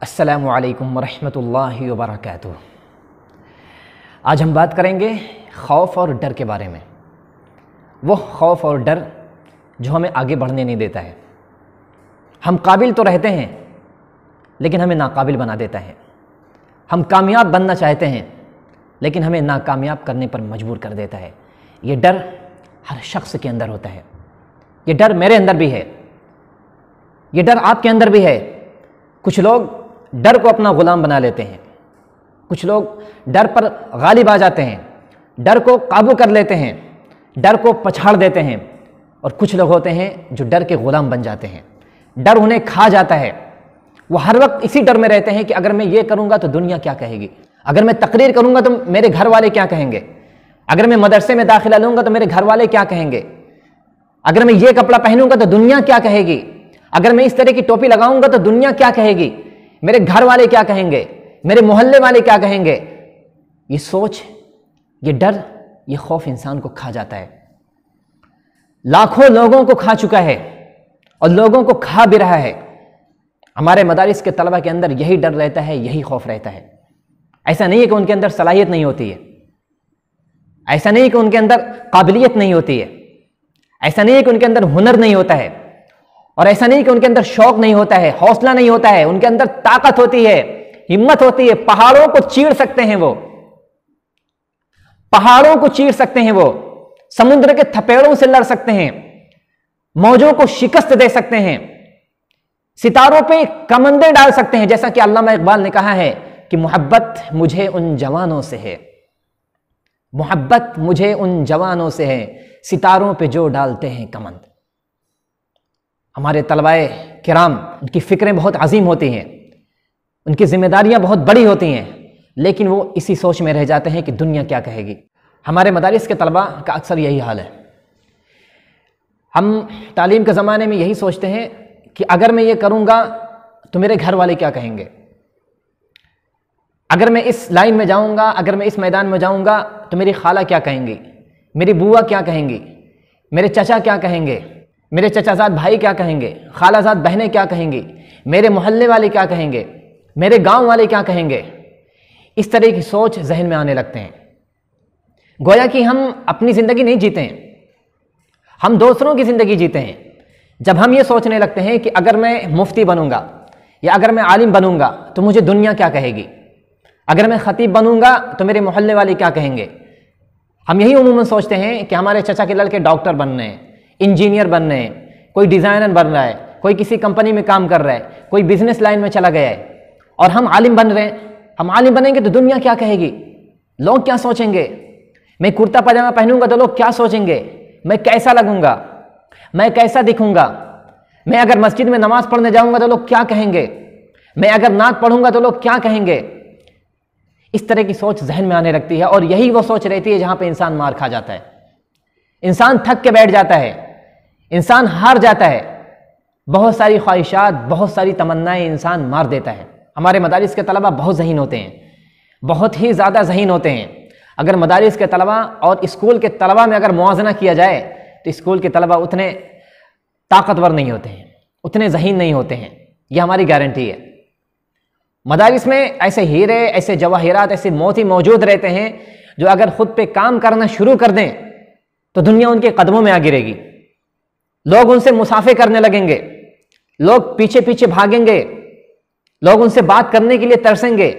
अस्सलामु अलैकुम वरहमतुल्लाहि वबरकातुह। आज हम बात करेंगे खौफ और डर के बारे में। वो खौफ और डर जो हमें आगे बढ़ने नहीं देता है। हम काबिल तो रहते हैं लेकिन हमें नाकाबिल बना देता है। हम कामयाब बनना चाहते हैं लेकिन हमें नाकामयाब करने पर मजबूर कर देता है। ये डर हर शख्स के अंदर होता है। ये डर मेरे अंदर भी है, ये डर आपके अंदर भी है। कुछ लोग डर को अपना गुलाम बना लेते हैं, कुछ लोग डर पर गालिब आ जाते हैं, डर को काबू कर लेते हैं, डर को पछाड़ देते हैं। और कुछ लोग होते हैं जो डर के गुलाम बन जाते हैं। डर उन्हें खा जाता है। वो हर वक्त इसी डर में रहते हैं कि अगर मैं ये करूँगा तो दुनिया क्या कहेगी, अगर मैं तकरीर करूँगा तो मेरे घर वाले क्या कहेंगे, अगर मैं मदरसे में दाखिला लूँगा तो मेरे घर वाले क्या कहेंगे, अगर मैं ये कपड़ा पहनूंगा तो दुनिया क्या कहेगी, अगर मैं इस तरह की टोपी लगाऊंगा तो दुनिया क्या कहेगी, मेरे घर वाले क्या कहेंगे, मेरे मोहल्ले वाले क्या कहेंगे। ये सोच, ये डर, ये खौफ इंसान को खा जाता है। लाखों लोगों को खा चुका है और लोगों को खा भी रहा है। हमारे मदारिस के तलबा के अंदर यही डर रहता है, यही खौफ रहता है। ऐसा नहीं है कि उनके अंदर सलाहियत नहीं होती है, ऐसा नहीं है कि उनके अंदर काबिलियत नहीं होती है, ऐसा नहीं है कि उनके अंदर हुनर नहीं होता है, और ऐसा नहीं कि उनके अंदर शौक नहीं होता है, हौसला नहीं होता है। उनके अंदर ताकत होती है, हिम्मत होती है। पहाड़ों को चीर सकते हैं वो, पहाड़ों को चीर सकते हैं वो, समुद्र के थपेड़ों से लड़ सकते हैं, मौजों को शिकस्त दे सकते हैं, सितारों पे कमंदे डाल सकते हैं। जैसा कि अल्लामा इकबाल ने कहा है कि मोहब्बत मुझे उन जवानों से है, मोहब्बत मुझे उन जवानों से है, सितारों पे जो डालते हैं कमंद। हमारे तलबाए किराम, उनकी फिक्रें बहुत अजीम होती हैं, उनकी जिम्मेदारियां बहुत बड़ी होती हैं, लेकिन वो इसी सोच में रह जाते हैं कि दुनिया क्या कहेगी। हमारे मदारिस के तलबा का अक्सर यही हाल है। हम तालीम के ज़माने में यही सोचते हैं कि अगर मैं ये करूँगा तो मेरे घर वाले क्या कहेंगे, अगर मैं इस लाइन में जाऊँगा, अगर मैं इस मैदान में जाऊँगा तो मेरी खाला क्या कहेंगी, मेरी बुआ क्या कहेंगी, मेरे चचा क्या कहेंगे, मेरे चचाजाद भाई क्या कहेंगे, खालाजाद बहनें क्या कहेंगी, मेरे मोहल्ले वाले क्या कहेंगे, मेरे गांव वाले क्या कहेंगे। इस तरह की सोच जहन में आने लगते हैं। गोया कि हम अपनी ज़िंदगी नहीं जीते हैं, हम दूसरों की ज़िंदगी जीते हैं। जब हम ये सोचने लगते हैं कि अगर मैं मुफ्ती बनूंगा या अगर मैं आलिम बनूंगा तो मुझे दुनिया क्या कहेगी, अगर मैं खतीब बनूंगा तो मेरे मोहल्ले वाले क्या कहेंगे। हम यही उमूमन सोचते हैं कि हमारे चचा के लड़के डॉक्टर बन रहे हैं, इंजीनियर बन रहे हैं, कोई डिज़ाइनर बन रहा है, कोई किसी कंपनी में काम कर रहा है, कोई बिजनेस लाइन में चला गया है, और हम आलिम बन रहे हैं। हम आलिम बनेंगे तो दुनिया क्या कहेगी, लोग क्या सोचेंगे, मैं कुर्ता पजामा पहनूंगा तो लोग क्या सोचेंगे, मैं कैसा लगूंगा, मैं कैसा दिखूंगा, मैं अगर मस्जिद में नमाज पढ़ने जाऊंगा तो लोग क्या कहेंगे, मैं अगर नात पढ़ूंगा तो लोग क्या कहेंगे। इस तरह की सोच जहन में आने लगती है, और यही वो सोच रहती है जहां पे इंसान मार खा जाता है, इंसान थक के बैठ जाता है, इंसान हार जाता है। बहुत सारी ख्वाहिशात, बहुत सारी तमन्नाएं इंसान मार देता है। हमारे मदारिस के तलबा बहुत ज़हीन होते हैं, बहुत ही ज़्यादा ज़हीन होते हैं। अगर मदारिस के तलबा और स्कूल के तलबा में अगर मुआवजना किया जाए तो स्कूल के तलबा उतने ताकतवर नहीं होते हैं, उतने ज़हीन नहीं होते हैं, यह हमारी गारंटी है। मदारिस में ऐसे हीरे, ऐसे जवाहिरात, ऐसे मोती मौजूद रहते हैं जो अगर खुद पे काम करना शुरू कर दें तो दुनिया उनके कदमों में आ गिरेगी। लोग उनसे मुसाफे करने लगेंगे, लोग पीछे पीछे भागेंगे, लोग उनसे बात करने के लिए तरसेंगे,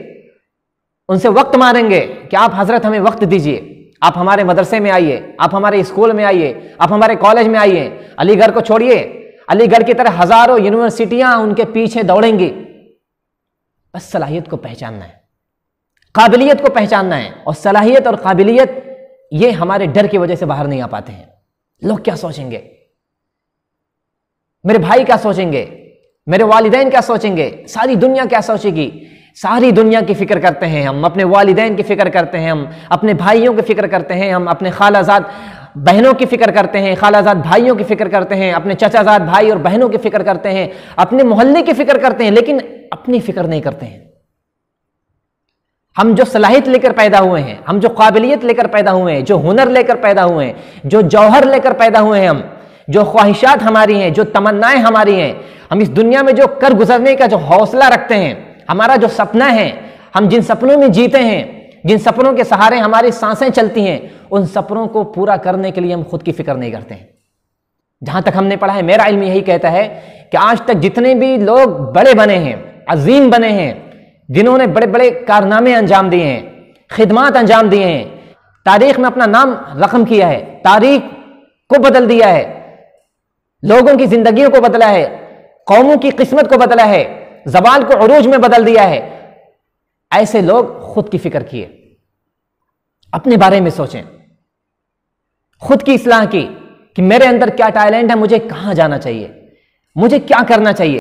उनसे वक्त मारेंगे कि आप हजरत हमें वक्त दीजिए, आप हमारे मदरसे में आइए, आप हमारे स्कूल में आइए, आप हमारे कॉलेज में आइए। अलीगढ़ को छोड़िए, अलीगढ़ की तरह हजारों यूनिवर्सिटियां उनके पीछे दौड़ेंगी। बस सलाहियत को पहचानना है, काबिलियत को पहचानना है, और सलाहियत और काबिलियत ये हमारे डर की वजह से बाहर नहीं आ पाते हैं। लोग क्या सोचेंगे, मेरे भाई क्या सोचेंगे, मेरे वालिदैन क्या सोचेंगे, सारी दुनिया क्या सोचेगी। सारी दुनिया की फिक्र करते हैं हम, अपने वालिदैन की फिक्र करते हैं हम, अपने भाइयों की फिक्र करते हैं हम, अपने खालाजाद बहनों की फिक्र करते हैं, खालाजाद भाइयों की फिक्र करते हैं, अपने चचाजाद भाई और बहनों की फिक्र करते हैं, अपने मोहल्ले की फिक्र करते हैं, लेकिन अपनी फिक्र नहीं करते हैं। हम जो सलाहियत लेकर पैदा हुए हैं, हम जो काबिलियत लेकर पैदा हुए हैं, जो हुनर लेकर पैदा हुए हैं, जो जौहर लेकर पैदा हुए हैं, हम जो ख्वाहिशात हमारी हैं, जो तमन्नाएं हमारी हैं, हम इस दुनिया में जो कर गुजरने का जो हौसला रखते हैं, हमारा जो सपना है, हम जिन सपनों में जीते हैं, जिन सपनों के सहारे हमारी सांसें चलती हैं, उन सपनों को पूरा करने के लिए हम खुद की फिक्र नहीं करते हैं। जहां तक हमने पढ़ा है, मेरा इल्म यही कहता है कि आज तक जितने भी लोग बड़े बने हैं, अजीम बने हैं, जिन्होंने बड़े बड़े कारनामे अंजाम दिए हैं, खिदमात अंजाम दिए हैं, तारीख में अपना नाम रकम किया है, तारीख को बदल दिया है, लोगों की जिंदगियों को बदला है, कौमों की किस्मत को बदला है, ज़बान को उरूज में बदल दिया है, ऐसे लोग खुद की फिक्र किए, अपने बारे में सोचें, खुद की इस्लाह की कि मेरे अंदर क्या टैलेंट है, मुझे कहां जाना चाहिए, मुझे क्या करना चाहिए।